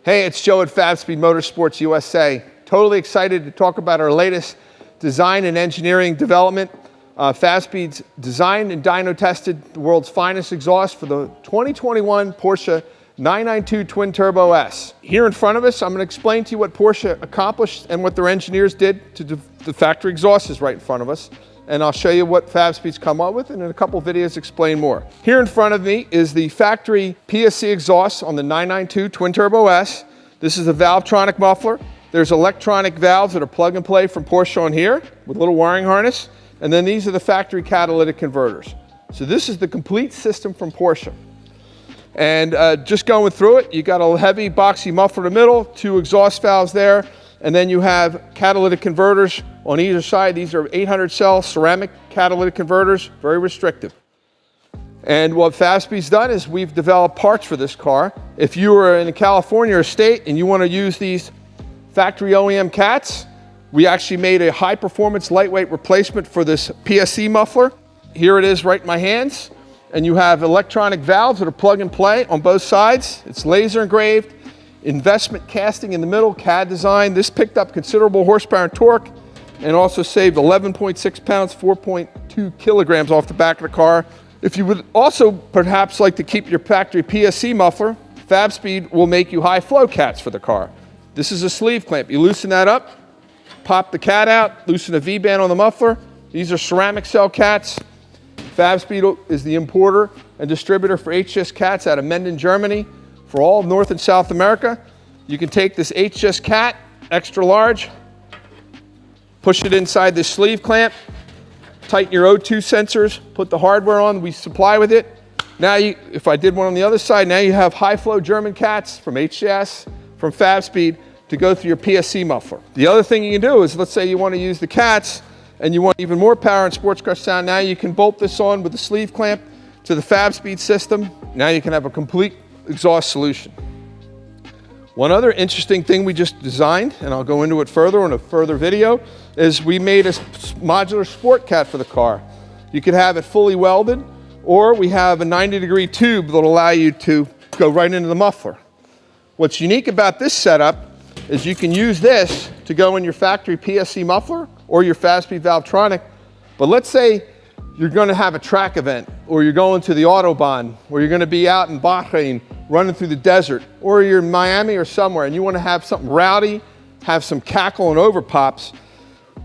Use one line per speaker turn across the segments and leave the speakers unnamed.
Hey, it's Joe at Fabspeed Motorsports USA. Totally excited to talk about our latest design and engineering development. Fabspeed's designed and dyno tested the world's finest exhaust for the 2021 Porsche 992 Twin Turbo S. Here in front of us, I'm going to explain to you what Porsche accomplished and what their engineers did to the factory exhaust is right in front of us. And I'll show you what Fabspeed's come up with, and in a couple videos explain more. Here in front of me is the factory PSC exhaust on the 992 Twin Turbo S. This is a Valvetronic muffler. There's electronic valves that are plug and play from Porsche on here with a little wiring harness. And then these are the factory catalytic converters. So this is the complete system from Porsche. And just going through it, you got a heavy boxy muffler in the middle, two exhaust valves there, and then you have catalytic converters on either side. These are 800 cell ceramic catalytic converters, very restrictive. And what Fabspeed's done is we've developed parts for this car. If you are in California or state and you want to use these factory OEM cats, we actually made a high performance lightweight replacement for this PSC muffler. Here it is right in my hands. And you have electronic valves that are plug and play on both sides. It's laser engraved, investment casting in the middle, CAD design. This picked up considerable horsepower and torque and also saved 11.6 pounds, 4.2 kilograms off the back of the car. If you would also perhaps like to keep your factory PSC muffler, Fabspeed will make you high flow cats for the car. This is a sleeve clamp. You loosen that up, pop the cat out, loosen a V-band on the muffler. These are ceramic cell cats. Fabspeed is the importer and distributor for HS cats out of Menden, Germany, for all of North and South America. You can take this HS cat, extra large, push it inside this sleeve clamp, tighten your O2 sensors, put the hardware on we supply with it. Now, if I did one on the other side, now you have high flow German cats from HS, from Fabspeed to go through your PSC muffler. The other thing you can do is, let's say you want to use the cats and you want even more power and sports car sound. Now you can bolt this on with the sleeve clamp to the Fabspeed system. Now you can have a complete exhaust solution. One other interesting thing we just designed, and I'll go into it further in a further video, is we made a modular sport cat for the car. You could have it fully welded, or we have a 90-degree tube that'll allow you to go right into the muffler. What's unique about this setup is you can use this to go in your factory PSC muffler or your Fabspeed Valvetronic. But let's say you're going to have a track event, or you're going to the Autobahn, or you're going to be out in Bahrain running through the desert, or you're in Miami or somewhere and you want to have something rowdy, have some cackle and overpops.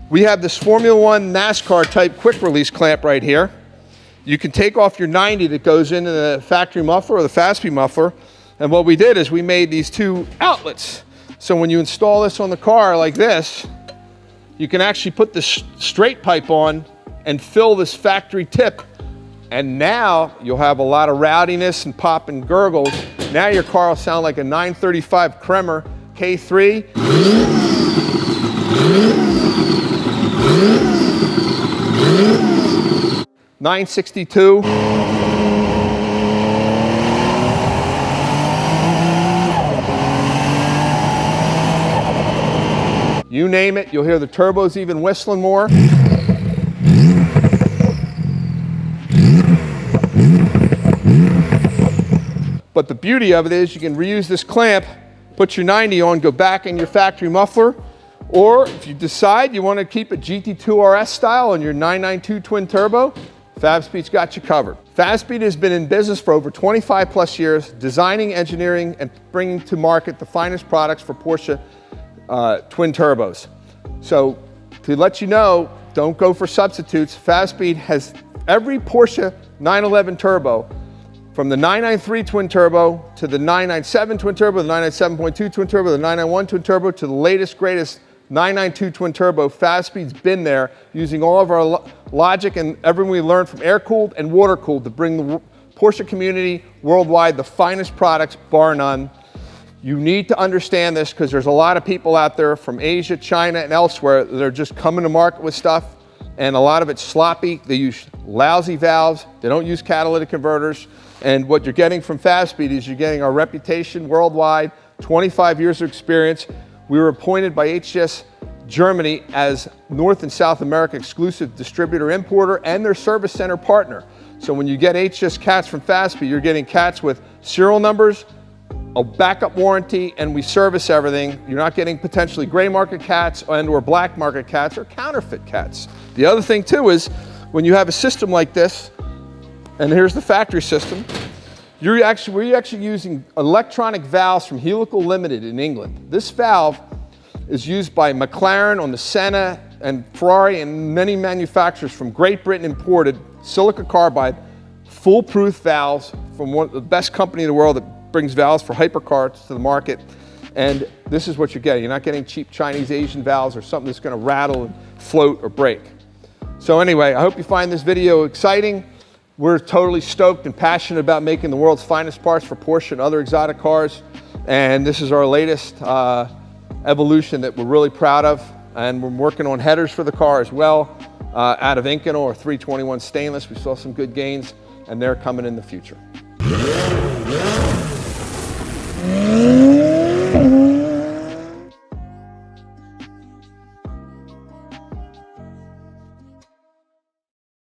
We have this Formula One NASCAR type quick release clamp right here. You can take off your 90 that goes into the factory muffler or the Fabspeed muffler. And what we did is we made these two outlets. So when you install this on the car like this, you can actually put this straight pipe on and fill this factory tip. And now you'll have a lot of rowdiness and pop and gurgles. Now your car will sound like a 935 Kremer K3. 962. You name it, you'll hear the turbos even whistling more. But the beauty of it is you can reuse this clamp, put your 90 on, go back in your factory muffler, or if you decide you want to keep it GT2 RS style on your 992 Twin Turbo, Fabspeed's got you covered. Fabspeed has been in business for over 25 plus years, designing, engineering, and bringing to market the finest products for Porsche twin turbos. So to let you know, don't go for substitutes. Fabspeed has every Porsche 911 turbo, from the 993 twin turbo to the 997 twin turbo, the 997.2 twin turbo, the 991 twin turbo, to the latest, greatest 992 twin turbo. Fabspeed's been there using all of our logic and everything we learned from air-cooled and water-cooled to bring the Porsche community worldwide the finest products, bar none. You need to understand this because there's a lot of people out there from Asia, China, and elsewhere that are just coming to market with stuff, and a lot of it's sloppy. They use lousy valves. They don't use catalytic converters. And what you're getting from Fabspeed is you're getting our reputation worldwide, 25 years of experience. We were appointed by HS Germany as North and South America exclusive distributor importer and their service center partner. So when you get HS cats from Fabspeed, you're getting cats with serial numbers, a backup warranty, and we service everything. You're not getting potentially gray market cats and or black market cats or counterfeit cats. The other thing too is when you have a system like this, and here's the factory system, we're actually using electronic valves from Helical Limited in England. This valve is used by McLaren on the Senna and Ferrari and many manufacturers from Great Britain, imported silica carbide, foolproof valves from the best company in the world that brings valves for hypercars to the market. And this is what you're getting. You're not getting cheap Chinese Asian valves or something that's going to rattle and float or break. So anyway, I hope you find this video exciting. We're totally stoked and passionate about making the world's finest parts for Porsche and other exotic cars. And this is our latest evolution that we're really proud of. And we're working on headers for the car as well, out of Inconel or 321 stainless. We saw some good gains, and they're coming in the future.